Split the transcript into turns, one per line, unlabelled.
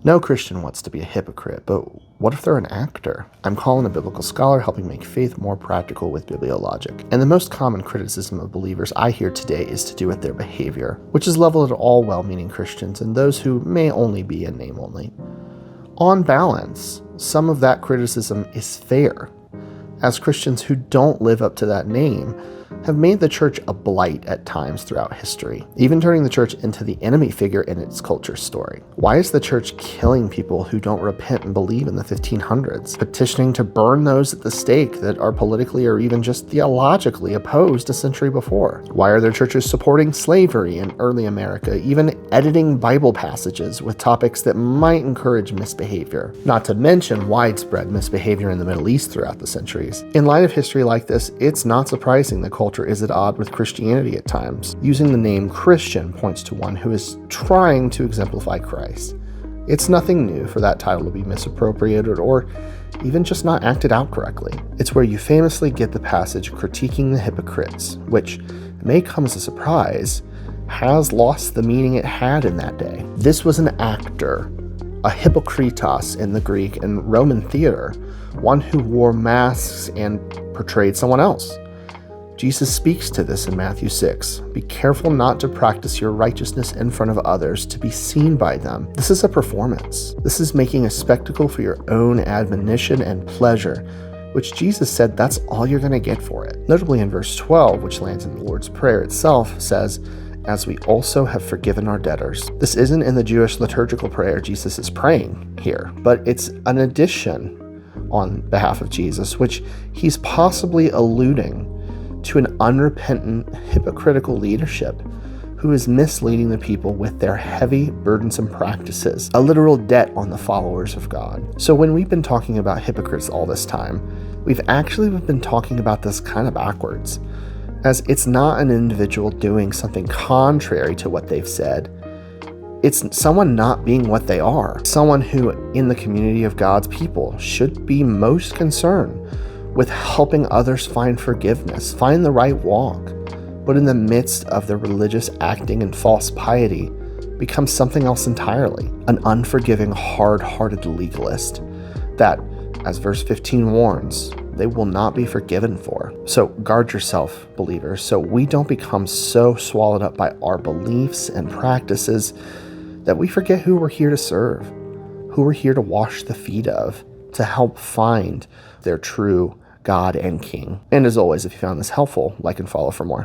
No Christian wants to be a hypocrite, but what if they're an actor? I'm Colin, a biblical scholar, helping make faith more practical with bibliologic. And the most common criticism of believers I hear today is to do with their behavior, which is leveled at all well-meaning Christians and those who may only be in name only. On balance, some of that criticism is fair, as Christians who don't live up to that name have made the church a blight at times throughout history, even turning the church into the enemy figure in its culture story. Why is the church killing people who don't repent and believe in the 1500s, petitioning to burn those at the stake that are politically or even just theologically opposed a century before? Why are their churches supporting slavery in early America, even editing Bible passages with topics that might encourage misbehavior? Not to mention widespread misbehavior in the Middle East throughout the centuries. In light of history like this, it's not surprising the culture is at odds with Christianity at times. Using the name Christian points to one who is trying to exemplify Christ. It's nothing new for that title to be misappropriated or even just not acted out correctly. It's where you famously get the passage critiquing the hypocrites, which may come as a surprise, has lost the meaning it had in that day. This was an actor, a hypokritos in the Greek and Roman theater, one who wore masks and portrayed someone else. Jesus speaks to this in Matthew 6. Be careful not to practice your righteousness in front of others to be seen by them. This is a performance. This is making a spectacle for your own admonition and pleasure, which Jesus said that's all you're going to get for it. Notably in verse 12, which lands in the Lord's Prayer itself, says, as we also have forgiven our debtors. This isn't in the Jewish liturgical prayer Jesus is praying here, but it's an addition on behalf of Jesus, which he's possibly alluding to an unrepentant, hypocritical leadership who is misleading the people with their heavy, burdensome practices, a literal debt on the followers of God. So when we've been talking about hypocrites all this time, we've actually been talking about this kind of backwards, as it's not an individual doing something contrary to what they've said. It's someone not being what they are, someone who in the community of God's people should be most concerned with helping others find forgiveness, find the right walk, but in the midst of their religious acting and false piety, becomes something else entirely, an unforgiving, hard-hearted legalist that, as verse 15 warns, they will not be forgiven for. So guard yourself, believers, so we don't become so swallowed up by our beliefs and practices that we forget who we're here to serve, who we're here to wash the feet of, to help find their true God and King. And as always, if you found this helpful, like and follow for more.